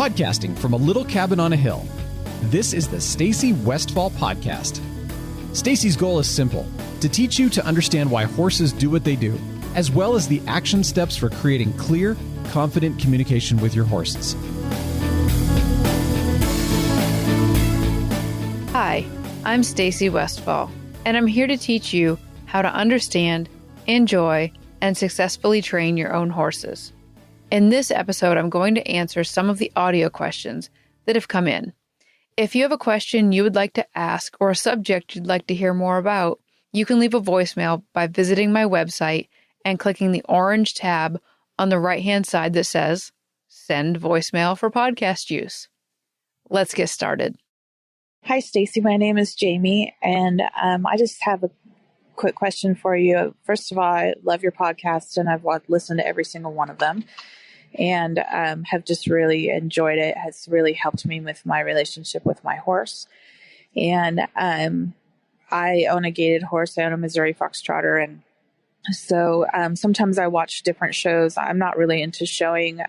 podcasting from a little cabin on a hill. This is the Stacy Westfall podcast. Stacy's goal is simple: to teach you to understand why horses do what they do, as well as the action steps for creating clear, confident communication with your horses. Hi, I'm Stacy Westfall, and I'm here to teach you how to understand, enjoy, and successfully train your own horses. In this episode, I'm going to answer some of the audio questions that have come in. If you have a question you would like to ask or a subject you'd like to hear more about, you can leave a voicemail by visiting my website and clicking the orange tab on the right-hand side that says, Send Voicemail for Podcast Use. Let's get started. Hi, Stacy. My name is Jamie, and I just have a quick question for you. First of all, I love your podcast, and I've listened to every single one of them, and have just really enjoyed it. It has really helped me with my relationship with my horse. And I own a gaited horse. I own a Missouri Foxtrotter, and so sometimes I watch different shows. I'm not really into showing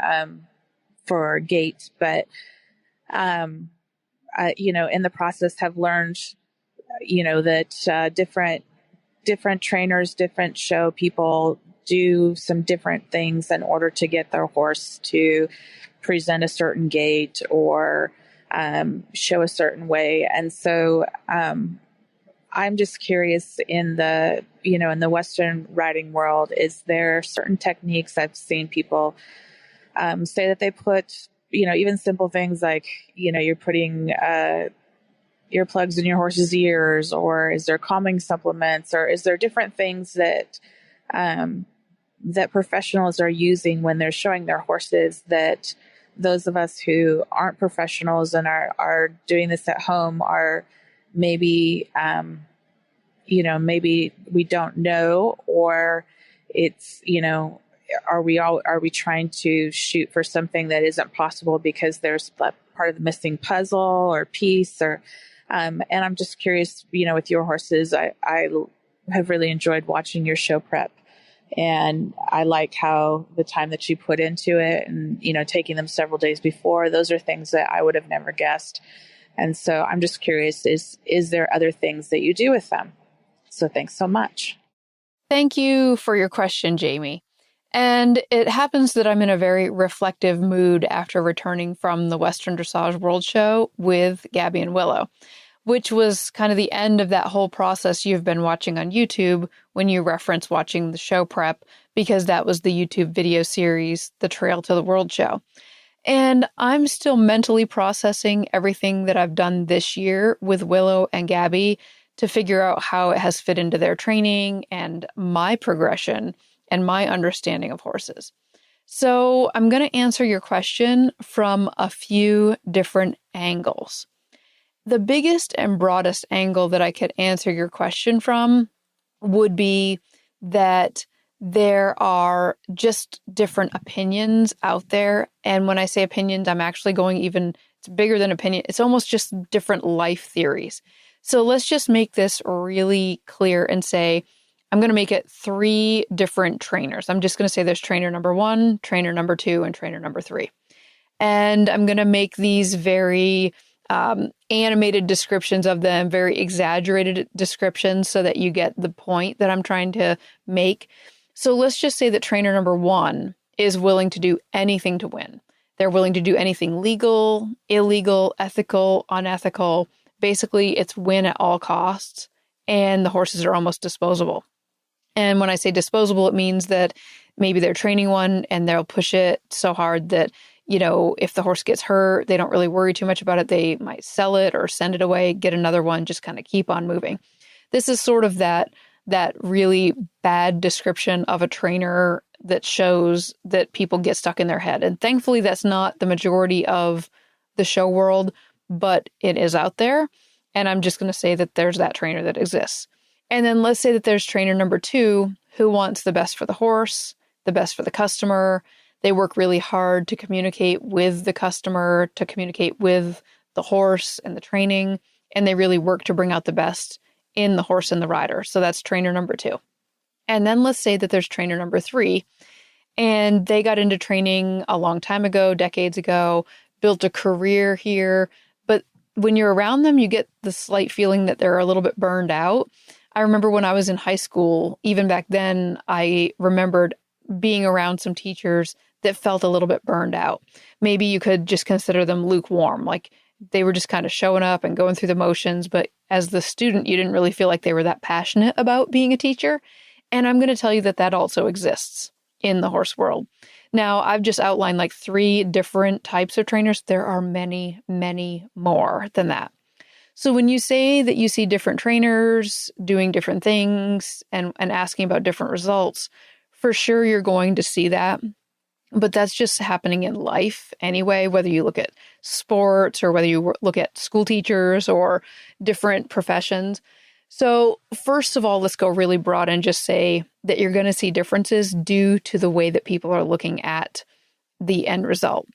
for gait, but in the process have learned, that different trainers, different show people do some different things in order to get their horse to present a certain gait or show a certain way. And so I'm just curious, in the Western riding world, is there certain techniques I've seen people say that they put, even simple things like, you're putting earplugs in your horse's ears, or is there calming supplements, or is there different things that that professionals are using when they're showing their horses that those of us who aren't professionals and are doing this at home are maybe, maybe we don't know, or it's, are we trying to shoot for something that isn't possible because there's part of the missing puzzle or piece, or, and I'm just curious, with your horses, I have really enjoyed watching your show prep. And I like how the time that you put into it and, taking them several days before, those are things that I would have never guessed. And so I'm just curious, is there other things that you do with them? So thanks so much. Thank you for your question, Jamie. And it happens that I'm in a very reflective mood after returning from the Western Dressage World Show with Gabby and Willow, which was kind of the end of that whole process you've been watching on YouTube when you reference watching the show prep, because that was the YouTube video series, The Trail to the World Show. And I'm still mentally processing everything that I've done this year with Willow and Gabby to figure out how it has fit into their training and my progression and my understanding of horses. So I'm going to answer your question from a few different angles. The biggest and broadest angle that I could answer your question from would be that there are just different opinions out there. And when I say opinions, I'm actually going it's bigger than opinion. It's almost just different life theories. So let's just make this really clear and say, I'm going to make it 3 different trainers. I'm just going to say there's trainer number 1, trainer number 2, and trainer number 3. And I'm going to make these very animated descriptions of them, very exaggerated descriptions, so that you get the point that I'm trying to make. So let's just say that trainer number 1 is willing to do anything to win. They're willing to do anything legal, illegal, ethical, unethical. Basically, it's win at all costs, and the horses are almost disposable. And when I say disposable, it means that maybe they're training one and they'll push it so hard that, if the horse gets hurt, they don't really worry too much about it. They might sell it or send it away, get another one, just kind of keep on moving. This is sort of that really bad description of a trainer that shows that people get stuck in their head. And thankfully, that's not the majority of the show world, but it is out there. And I'm just going to say that there's that trainer that exists. And then let's say that there's trainer number 2 who wants the best for the horse, the best for the customer. They work really hard to communicate with the customer, to communicate with the horse and the training, and they really work to bring out the best in the horse and the rider. So that's trainer number 2. And then let's say that there's trainer number 3, and they got into training a long time ago, decades ago, built a career here. But when you're around them, you get the slight feeling that they're a little bit burned out. I remember when I was in high school, even back then, I remembered being around some teachers that felt a little bit burned out. Maybe you could just consider them lukewarm, like they were just kind of showing up and going through the motions. But as the student, you didn't really feel like they were that passionate about being a teacher. And I'm going to tell you that that also exists in the horse world. Now, I've just outlined like 3 different types of trainers. There are many, many more than that. So when you say that you see different trainers doing different things and asking about different results, for sure you're going to see that. But that's just happening in life anyway, whether you look at sports or whether you look at school teachers or different professions. So first of all, let's go really broad and just say that you're going to see differences due to the way that people are looking at the end result.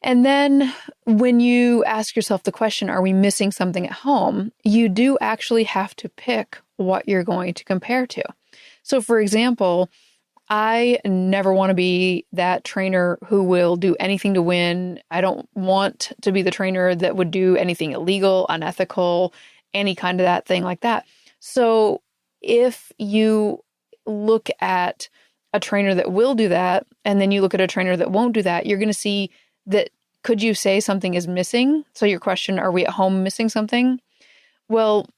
And then when you ask yourself the question, are we missing something at home? You do actually have to pick what you're going to compare to. So for example, I never want to be that trainer who will do anything to win. I don't want to be the trainer that would do anything illegal, unethical, any kind of that thing like that. So if you look at a trainer that will do that, and then you look at a trainer that won't do that, you're going to see that, could you say something is missing? So your question, are we at home missing something? Well,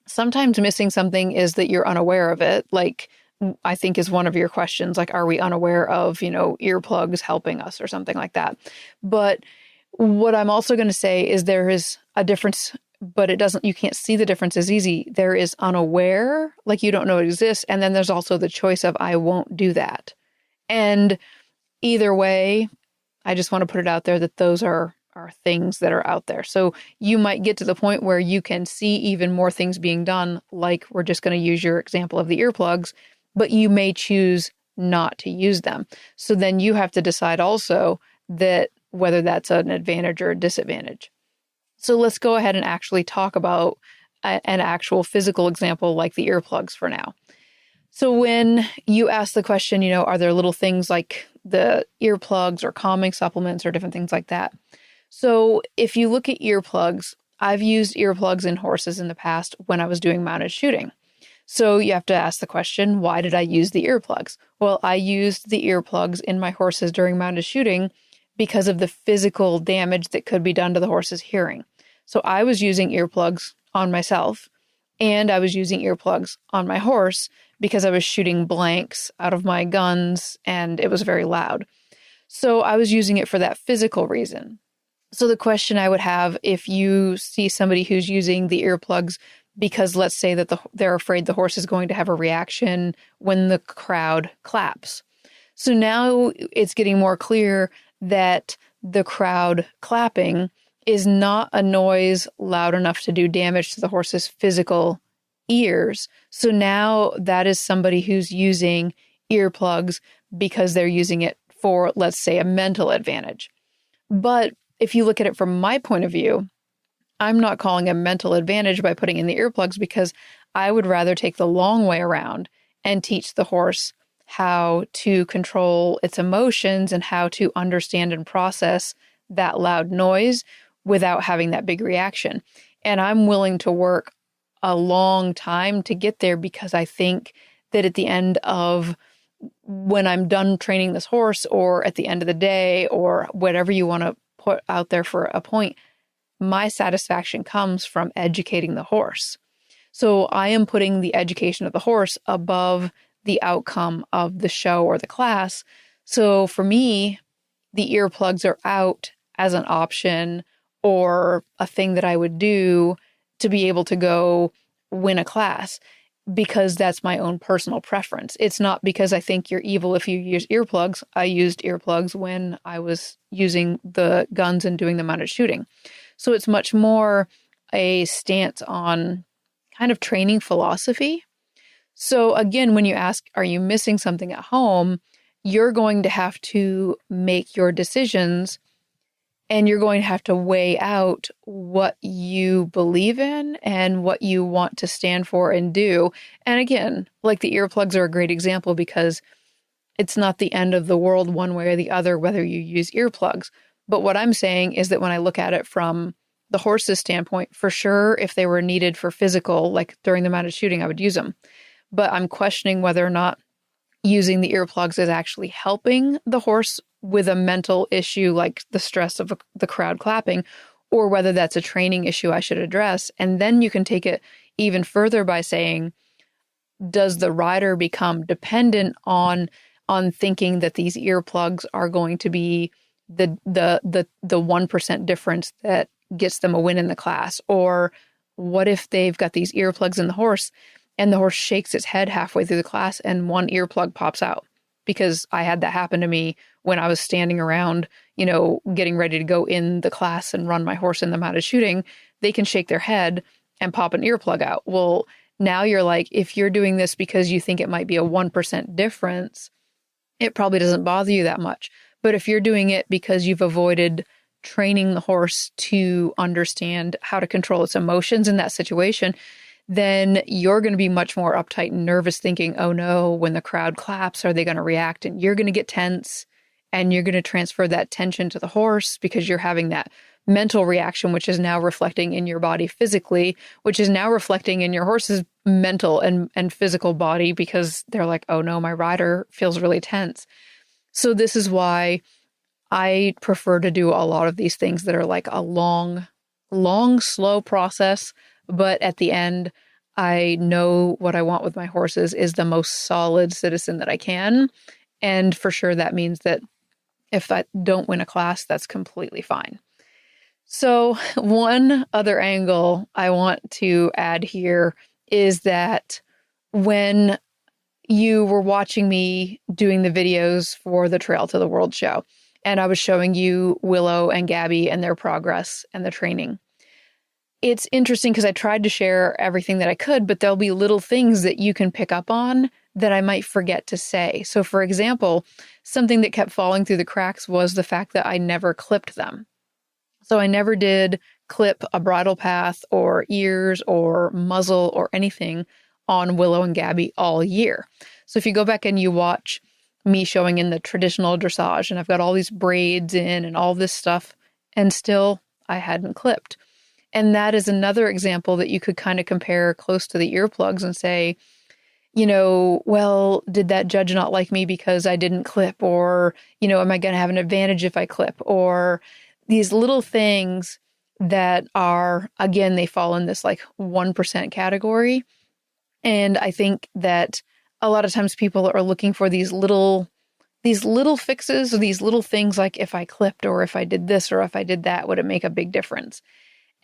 sometimes missing something is that you're unaware of it. Like, I think is one of your questions, like, are we unaware of, earplugs helping us or something like that? But what I'm also going to say is there is a difference, but you can't see the difference as easy. There is unaware, like you don't know it exists. And then there's also the choice of, I won't do that. And either way, I just want to put it out there that those are things that are out there. So you might get to the point where you can see even more things being done, like we're just going to use your example of the earplugs, but you may choose not to use them. So then you have to decide also that whether that's an advantage or a disadvantage. So let's go ahead and actually talk about an actual physical example like the earplugs for now. So when you ask the question, are there little things like the earplugs or calming supplements or different things like that? So if you look at earplugs, I've used earplugs in horses in the past when I was doing mounted shooting. So you have to ask the question, why did I use the earplugs? Well, I used the earplugs in my horses during mounted shooting because of the physical damage that could be done to the horse's hearing. So I was using earplugs on myself, and I was using earplugs on my horse because I was shooting blanks out of my guns and it was very loud. So I was using it for that physical reason. So the question I would have, if you see somebody who's using the earplugs because let's say that they're afraid the horse is going to have a reaction when the crowd claps. So now it's getting more clear that the crowd clapping is not a noise loud enough to do damage to the horse's physical ears. So now that is somebody who's using earplugs because they're using it for, let's say, a mental advantage. But if you look at it from my point of view, I'm not calling a mental advantage by putting in the earplugs because I would rather take the long way around and teach the horse how to control its emotions and how to understand and process that loud noise without having that big reaction. And I'm willing to work a long time to get there because I think that at the end of when I'm done training this horse, or at the end of the day, or whatever you want to put out there for a point, my satisfaction comes from educating the horse. So I am putting the education of the horse above the outcome of the show or the class. So for me, the earplugs are out as an option or a thing that I would do to be able to go win a class because that's my own personal preference. It's not because I think you're evil if you use earplugs. I used earplugs when I was using the guns and doing the mounted shooting. So it's much more a stance on kind of training philosophy. So again, when you ask, are you missing something at home? You're going to have to make your decisions and you're going to have to weigh out what you believe in and what you want to stand for and do. And again, like the earplugs are a great example because it's not the end of the world one way or the other, whether you use earplugs. But what I'm saying is that when I look at it from the horse's standpoint, for sure, if they were needed for physical, like during the mounted shooting, I would use them. But I'm questioning whether or not using the earplugs is actually helping the horse with a mental issue like the stress of the crowd clapping, or whether that's a training issue I should address. And then you can take it even further by saying, does the rider become dependent on thinking that these earplugs are going to be the 1% difference that gets them a win in the class? Or what if they've got these earplugs in the horse and the horse shakes its head halfway through the class and one earplug pops out? Because I had that happen to me when I was standing around, getting ready to go in the class and run my horse in the mounted shooting. They can shake their head and pop an earplug out. Well, now you're like, if you're doing this because you think it might be a 1% difference, it probably doesn't bother you that much. But if you're doing it because you've avoided training the horse to understand how to control its emotions in that situation, then you're going to be much more uptight and nervous thinking, oh no, when the crowd claps, are they going to react? And you're going to get tense and you're going to transfer that tension to the horse because you're having that mental reaction, which is now reflecting in your body physically, which is now reflecting in your horse's mental and physical body because they're like, oh no, my rider feels really tense. So this is why I prefer to do a lot of these things that are like a long, slow process. But at the end, I know what I want with my horses is the most solid citizen that I can. And for sure, that means that if I don't win a class, that's completely fine. So one other angle I want to add here is that when you were watching me doing the videos for the Trail to the World show, and I was showing you Willow and Gabby and their progress and the training, it's interesting because I tried to share everything that I could, but there'll be little things that you can pick up on that I might forget to say. So for example, something that kept falling through the cracks was the fact that I never clipped them. So I never did clip a bridle path or ears or muzzle or anything on Willow and Gabby all year. So if you go back and you watch me showing in the traditional dressage, and I've got all these braids in and all this stuff, and still I hadn't clipped. And that is another example that you could kind of compare close to the earplugs and say, well, did that judge not like me because I didn't clip? Or, am I going to have an advantage if I clip? Or these little things that are, again, they fall in this like 1% category. And I think that a lot of times people are looking for these little fixes or these little things like if I clipped or if I did this or if I did that, would it make a big difference?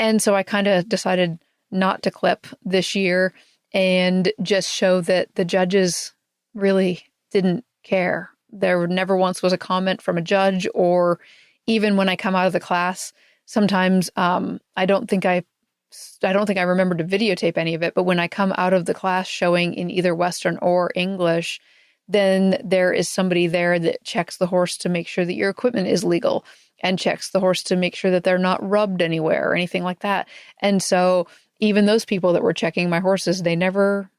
And so I kind of decided not to clip this year and just show that the judges really didn't care. There never once was a comment from a judge, or even when I come out of the class, sometimes I don't think I remember to videotape any of it, but when I come out of the class showing in either Western or English, then there is somebody there that checks the horse to make sure that your equipment is legal and checks the horse to make sure that they're not rubbed anywhere or anything like that. And so even those people that were checking my horses, they never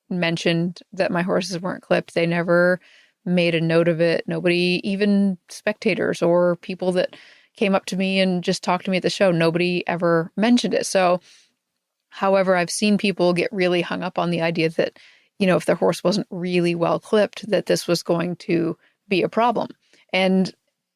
mentioned that my horses weren't clipped. They never made a note of it. Nobody, even spectators or people that came up to me and just talked to me at the show, nobody ever mentioned it. So, however, I've seen people get really hung up on the idea that, if their horse wasn't really well clipped, that this was going to be a problem. And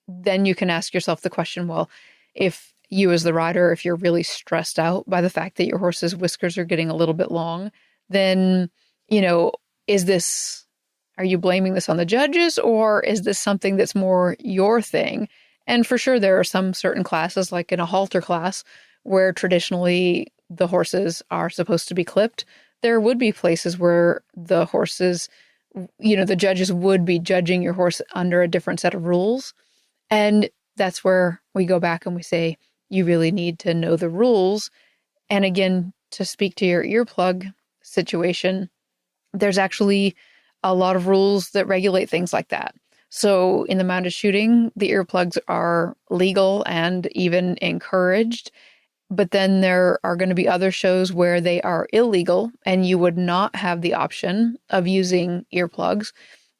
then you can ask yourself the question, well, if you as the rider, if you're really stressed out by the fact that your horse's whiskers are getting a little bit long, then, are you blaming this on the judges, or is this something that's more your thing? And for sure, there are some certain classes, like in a halter class, where traditionally the horses are supposed to be clipped. There would be places where the horses, the judges would be judging your horse under a different set of rules. And that's where we go back and we say, you really need to know the rules. And again, to speak to your earplug situation, there's actually a lot of rules that regulate things like that. So in the mounted shooting, the earplugs are legal and even encouraged. But then there are going to be other shows where they are illegal and you would not have the option of using earplugs.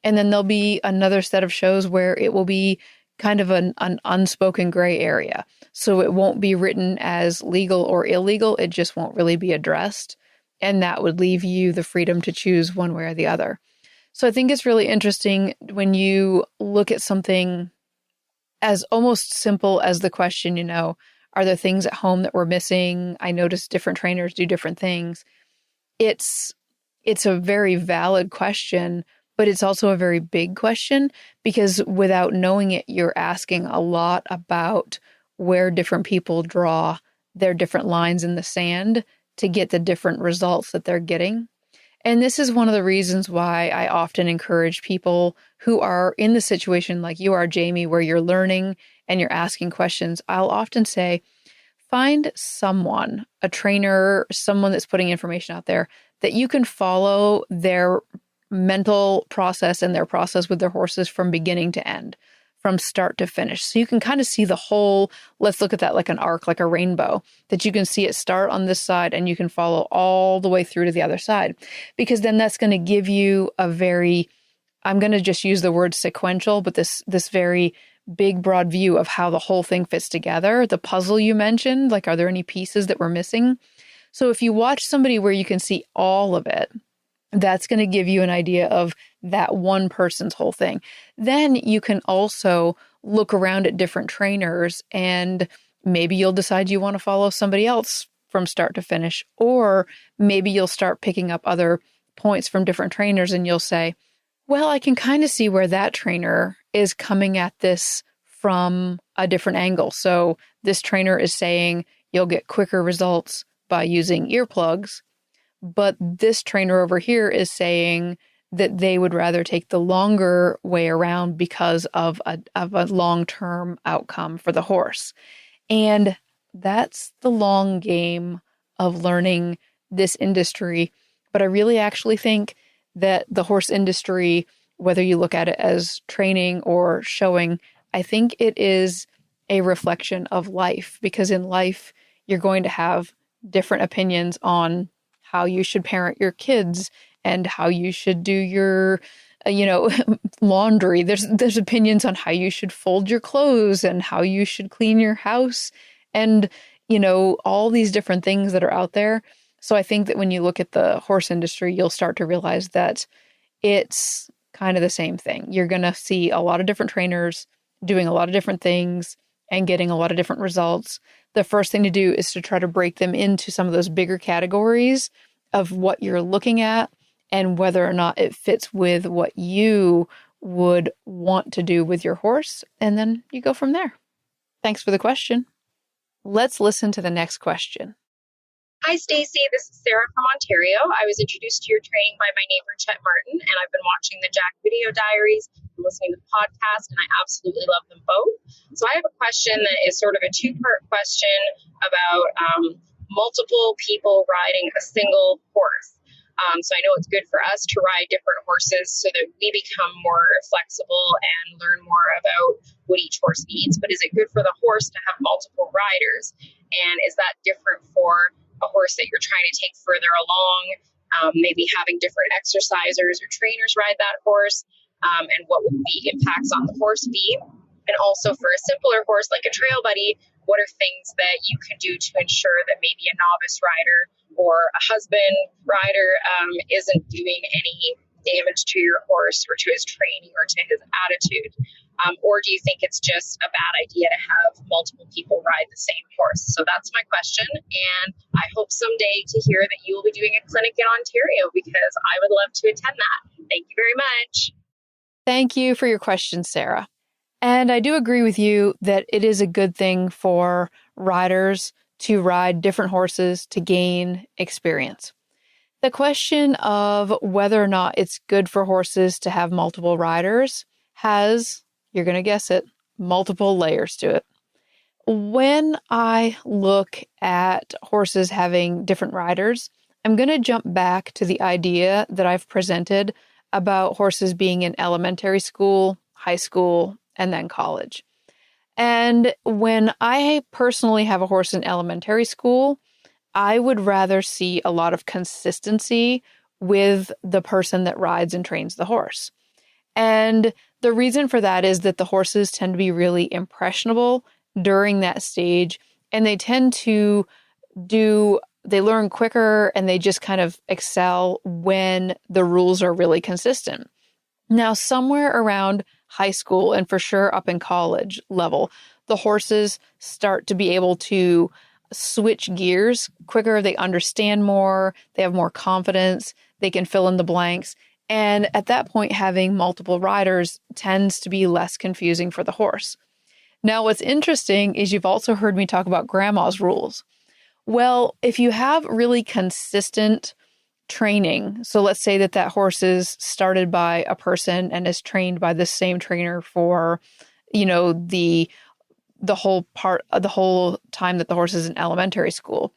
And then there'll be another set of shows where it will be kind of an unspoken gray area. So it won't be written as legal or illegal. It just won't really be addressed. And that would leave you the freedom to choose one way or the other. So I think it's really interesting when you look at something as almost simple as the question, are there things at home that we're missing? I notice different trainers do different things. It's a very valid question, but it's also a very big question because without knowing it, you're asking a lot about where different people draw their different lines in the sand to get the different results that they're getting. And this is one of the reasons why I often encourage people who are in the situation like you are, Jamie, where you're learning and you're asking questions. I'll often say, find someone, a trainer, someone that's putting information out there that you can follow their mental process and their process with their horses from beginning to end, from start to finish. So you can kind of see the whole, let's look at that like an arc, like a rainbow, that you can see it start on this side and you can follow all the way through to the other side. Because then that's going to give you a very, I'm going to just use the word sequential, but this very big, broad view of how the whole thing fits together. The puzzle you mentioned, like, are there any pieces that we're missing? So if you watch somebody where you can see all of it, that's going to give you an idea of that one person's whole thing. Then you can also look around at different trainers and maybe you'll decide you want to follow somebody else from start to finish, or maybe you'll start picking up other points from different trainers and you'll say, well, I can kind of see where that trainer is coming at this from a different angle. So this trainer is saying you'll get quicker results by using earplugs, but this trainer over here is saying that they would rather take the longer way around because of a long-term outcome for the horse. And that's the long game of learning this industry. But I really actually think that the horse industry, whether you look at it as training or showing, I think it is a reflection of life, because in life, you're going to have different opinions on how you should parent your kids and how you should do your, laundry. There's opinions on how you should fold your clothes and how you should clean your house and, all these different things that are out there. So I think that when you look at the horse industry, you'll start to realize that it's kind of the same thing. You're going to see a lot of different trainers doing a lot of different things and getting a lot of different results. The first thing to do is to try to break them into some of those bigger categories of what you're looking at and whether or not it fits with what you would want to do with your horse. And then you go from there. Thanks for the question. Let's listen to the next question. Hi, Stacy. This is Sarah from Ontario. I was introduced to your training by my neighbor, Chet Martin, and I've been watching the Jack video diaries and listening to the podcast, and I absolutely love them both. So I have a question that is sort of a two-part question about multiple people riding a single horse. So I know it's good for us to ride different horses so that we become more flexible and learn more about what each horse needs. But is it good for the horse to have multiple riders? And is that different for a horse that you're trying to take further along, maybe having different exercisers or trainers ride that horse, and what would the impacts on the horse be? And also for a simpler horse like a trail buddy, what are things that you can do to ensure that maybe a novice rider or a husband rider isn't doing any damage to your horse or to his training or to his attitude? Or do you think it's just a bad idea to have multiple people ride the same horse? So that's my question. And I hope someday to hear that you will be doing a clinic in Ontario, because I would love to attend that. Thank you very much. Thank you for your question, Sarah. And I do agree with you that it is a good thing for riders to ride different horses to gain experience. The question of whether or not it's good for horses to have multiple riders has, you're going to guess it, multiple layers to it. When I look at horses having different riders, I'm going to jump back to the idea that I've presented about horses being in elementary school, high school, and then college. And when I personally have a horse in elementary school, I would rather see a lot of consistency with the person that rides and trains the horse. And the reason for that is that the horses tend to be really impressionable during that stage, and they tend to they learn quicker and they just kind of excel when the rules are really consistent. Now, somewhere around high school and for sure up in college level, the horses start to be able to switch gears quicker. They understand more. They have more confidence. They can fill in the blanks. And at that point, having multiple riders tends to be less confusing for the horse. Now, what's interesting is you've also heard me talk about grandma's rules. Well, if you have really consistent training, so let's say that horse is started by a person and is trained by the same trainer for, the whole time that the horse is in elementary school.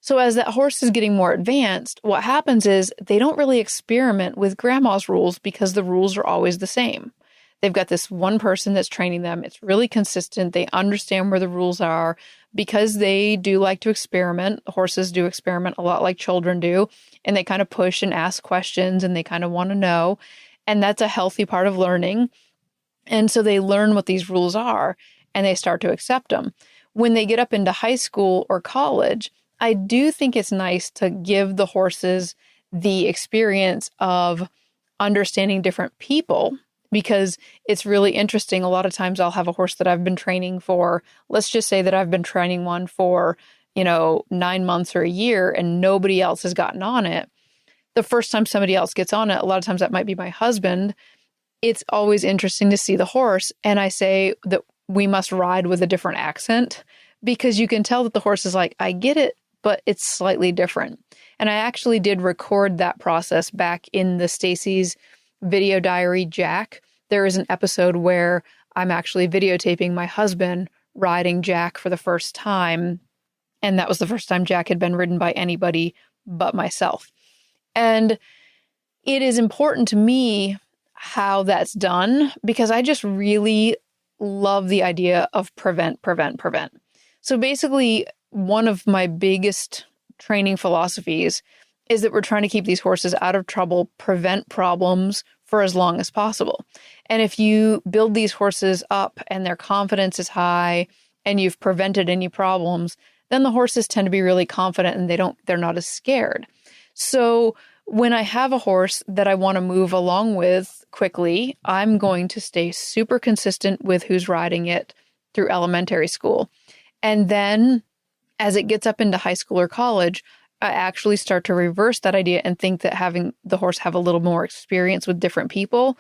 So as that horse is getting more advanced, what happens is they don't really experiment with grandma's rules because the rules are always the same. They've got this one person that's training them. It's really consistent. They understand where the rules are because they do like to experiment. Horses do experiment a lot like children do, and they kind of push and ask questions and they kind of want to know. And that's a healthy part of learning. And so they learn what these rules are and they start to accept them. When they get up into high school or college, I do think it's nice to give the horses the experience of understanding different people, because it's really interesting. A lot of times I'll have a horse that I've been training for, let's just say that I've been training one for, 9 months or a year and nobody else has gotten on it. The first time somebody else gets on it, a lot of times that might be my husband. It's always interesting to see the horse. And I say that we must ride with a different accent because you can tell that the horse is like, I get it, but it's slightly different. And I actually did record that process back in the Stacy's video diary, Jack. There is an episode where I'm actually videotaping my husband riding Jack for the first time. And that was the first time Jack had been ridden by anybody but myself. And it is important to me how that's done because I just really love the idea of prevent. So basically, one of my biggest training philosophies is that we're trying to keep these horses out of trouble, prevent problems for as long as possible. And if you build these horses up and their confidence is high and you've prevented any problems, then the horses tend to be really confident and they're not as scared. So when I have a horse that I want to move along with quickly, I'm going to stay super consistent with who's riding it through elementary school. And then as it gets up into high school or college, I actually start to reverse that idea and think that having the horse have a little more experience with different people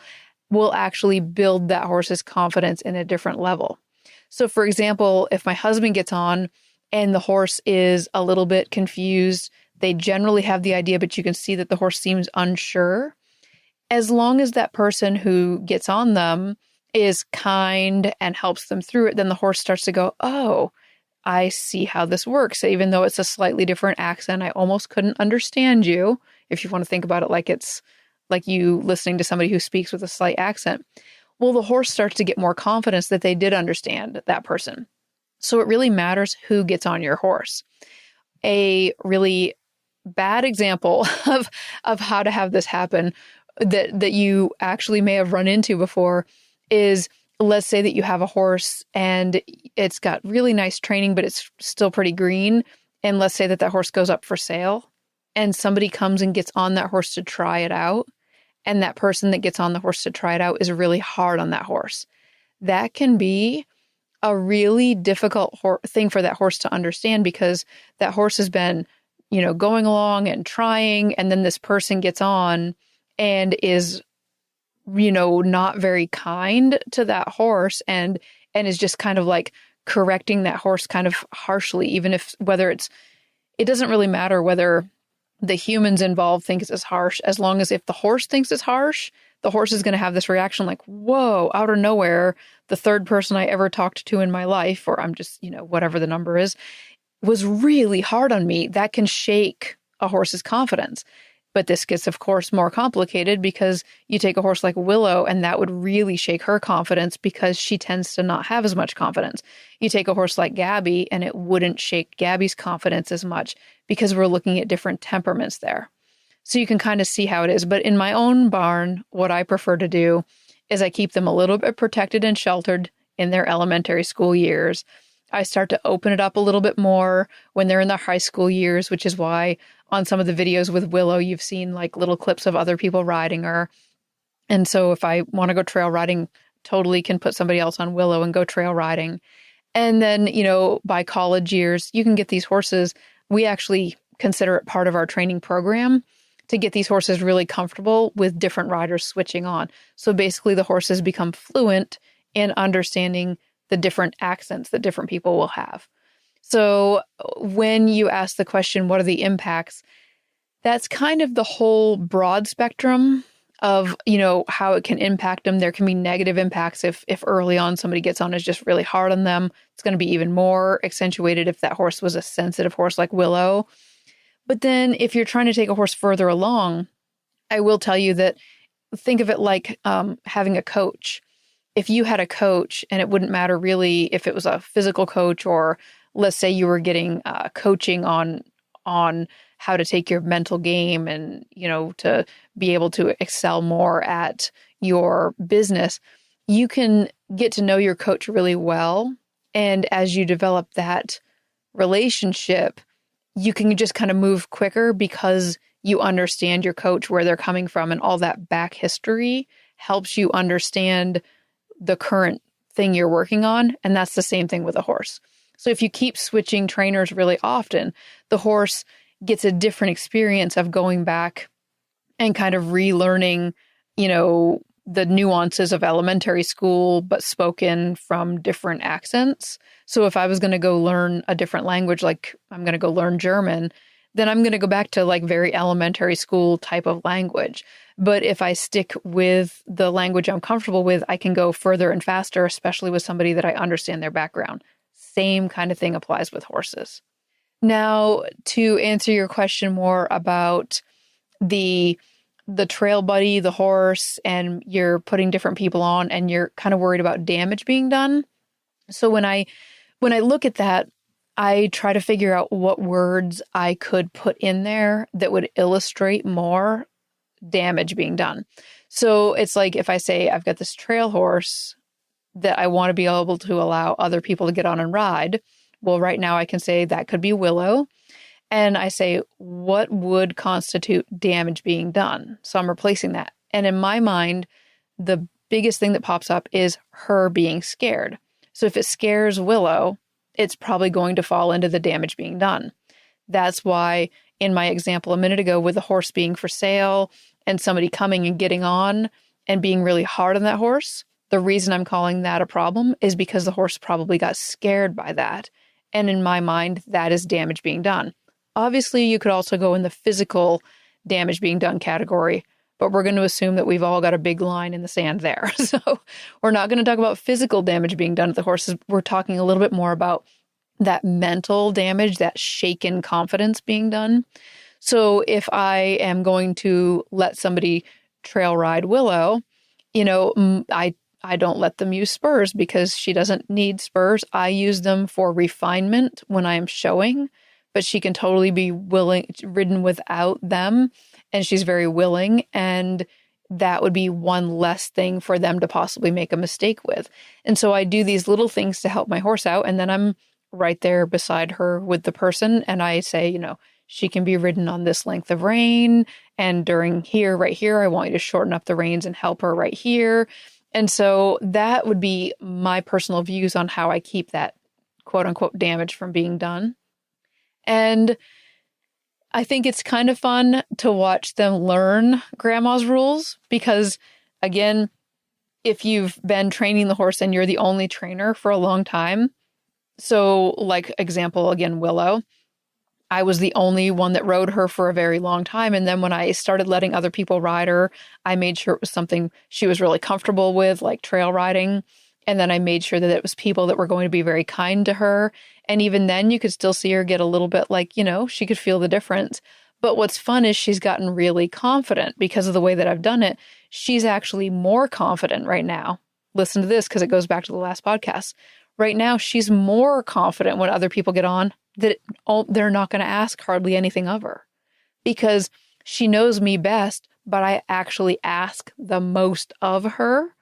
will actually build that horse's confidence in a different level. So for example, if my husband gets on and the horse is a little bit confused, they generally have the idea, but you can see that the horse seems unsure. As long as that person who gets on them is kind and helps them through it, then the horse starts to go, oh, I see how this works. Even though it's a slightly different accent, I almost couldn't understand you. If you want to think about it like it's like you listening to somebody who speaks with a slight accent. Well, the horse starts to get more confidence that they did understand that person. So it really matters who gets on your horse. A really bad example of how to have this happen that you actually may have run into before is, let's say that you have a horse and it's got really nice training, but it's still pretty green. And let's say that horse goes up for sale and somebody comes and gets on that horse to try it out. And that person that gets on the horse to try it out is really hard on that horse. That can be a really difficult thing for that horse to understand because that horse has been, going along and trying. And then this person gets on and is not very kind to that horse and is just kind of like correcting that horse kind of harshly, even if it doesn't really matter whether the humans involved think it's as harsh, as long as if the horse thinks it's harsh, the horse is going to have this reaction like, whoa, out of nowhere, the third person I ever talked to in my life, or I'm just, whatever the number is, was really hard on me. That can shake a horse's confidence. But this gets, of course, more complicated because you take a horse like Willow and that would really shake her confidence because she tends to not have as much confidence. You take a horse like Gabby and it wouldn't shake Gabby's confidence as much because we're looking at different temperaments there. So you can kind of see how it is. But in my own barn, what I prefer to do is I keep them a little bit protected and sheltered in their elementary school years. I start to open it up a little bit more when they're in their high school years, which is why on some of the videos with Willow, you've seen like little clips of other people riding her. And so if I want to go trail riding, totally can put somebody else on Willow and go trail riding. And then, by college years, you can get these horses. We actually consider it part of our training program to get these horses really comfortable with different riders switching on. So basically the horses become fluent in understanding the different accents that different people will have. So when you ask the question, what are the impacts? That's kind of the whole broad spectrum of, how it can impact them. There can be negative impacts if early on somebody gets on is just really hard on them. It's going to be even more accentuated if that horse was a sensitive horse like Willow. But then if you're trying to take a horse further along, I will tell you that think of it like having a coach. If you had a coach, and it wouldn't matter really if it was a physical coach or let's say you were getting coaching on how to take your mental game and, to be able to excel more at your business, you can get to know your coach really well. And as you develop that relationship, you can just kind of move quicker because you understand your coach, where they're coming from, and all that back history helps you understand the current thing you're working on. And that's the same thing with a horse. So if you keep switching trainers really often, the horse gets a different experience of going back and kind of relearning, the nuances of elementary school, but spoken from different accents. So if I was going to go learn a different language, like I'm going to go learn German, then I'm going to go back to like very elementary school type of language. But if I stick with the language I'm comfortable with, I can go further and faster, especially with somebody that I understand their background. Same kind of thing applies with horses. Now, to answer your question more about the trail buddy, the horse, and you're putting different people on and you're kind of worried about damage being done. So when I look at that, I try to figure out what words I could put in there that would illustrate more damage being done. So it's like if I say I've got this trail horse that I want to be able to allow other people to get on and ride. Well, right now I can say that could be Willow. And I say, what would constitute damage being done? So I'm replacing that. And in my mind, the biggest thing that pops up is her being scared. So if it scares Willow, it's probably going to fall into the damage being done. That's why in my example a minute ago with the horse being for sale and somebody coming and getting on and being really hard on that horse, the reason I'm calling that a problem is because the horse probably got scared by that. And in my mind, that is damage being done. Obviously, you could also go in the physical damage being done category, but we're going to assume that we've all got a big line in the sand there. So we're not going to talk about physical damage being done to the horses. We're talking a little bit more about that mental damage, that shaken confidence being done. So if I am going to let somebody trail ride Willow, I don't let them use spurs because she doesn't need spurs. I use them for refinement when I am showing, but she can totally be ridden without them. And she's very willing. And that would be one less thing for them to possibly make a mistake with. And so I do these little things to help my horse out. And then I'm right there beside her with the person. And I say, she can be ridden on this length of rein. And during here, right here, I want you to shorten up the reins and help her right here. And so that would be my personal views on how I keep that quote unquote damage from being done. And I think it's kind of fun to watch them learn grandma's rules because, again, if you've been training the horse and you're the only trainer for a long time, so like example, again, Willow, I was the only one that rode her for a very long time. And then when I started letting other people ride her, I made sure it was something she was really comfortable with, like trail riding. And then I made sure that it was people that were going to be very kind to her. And even then you could still see her get a little bit like, she could feel the difference. But what's fun is she's gotten really confident because of the way that I've done it. She's actually more confident right now. Listen to this because it goes back to the last podcast. Right now, she's more confident when other people get on that they're not going to ask hardly anything of her because She knows me best, but I actually ask the most of her.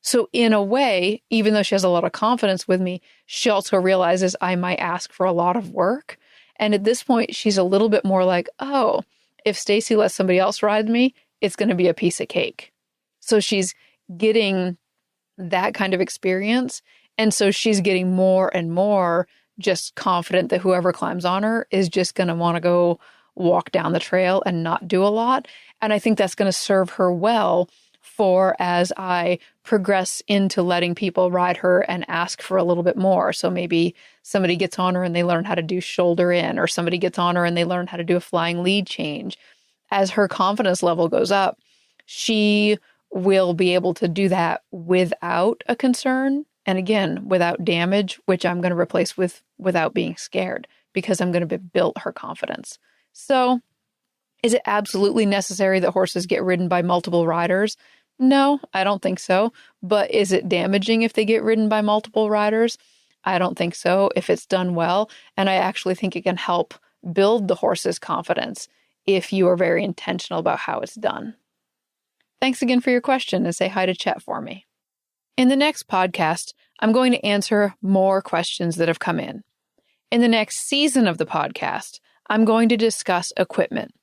So in a way, even though she has a lot of confidence with me, she also realizes I might ask for a lot of work. And at this point, she's a little bit more like, oh, if Stacy lets somebody else ride me, it's going to be a piece of cake. So she's getting that kind of experience. And so she's getting more and more just confident that whoever climbs on her is just going to want to go walk down the trail and not do a lot. And I think that's going to serve her well for as I progress into letting people ride her and ask for a little bit more. So maybe somebody gets on her and they learn how to do shoulder in, or somebody gets on her and they learn how to do a flying lead change. As her confidence level goes up, she will be able to do that without a concern. And again, without damage, which I'm going to replace with without being scared, because I'm going to build her confidence. So is it absolutely necessary that horses get ridden by multiple riders? No, I don't think so. But is it damaging if they get ridden by multiple riders? I don't think so, if it's done well. And I actually think it can help build the horse's confidence if you are very intentional about how it's done. Thanks again for your question, and say hi to Chet for me. In the next podcast, I'm going to answer more questions that have come in. In the next season of the podcast, I'm going to discuss equipment.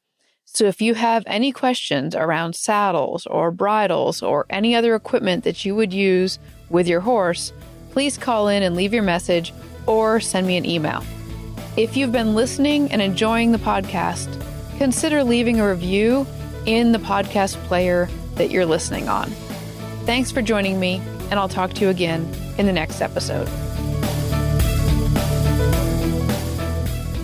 So if you have any questions around saddles or bridles or any other equipment that you would use with your horse, please call in and leave your message or send me an email. If you've been listening and enjoying the podcast, consider leaving a review in the podcast player that you're listening on. Thanks for joining me, and I'll talk to you again in the next episode.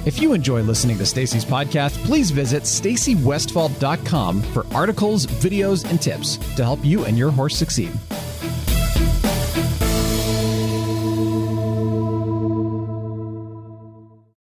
If you enjoy listening to Stacy's podcast, please visit stacywestfall.com for articles, videos, and tips to help you and your horse succeed.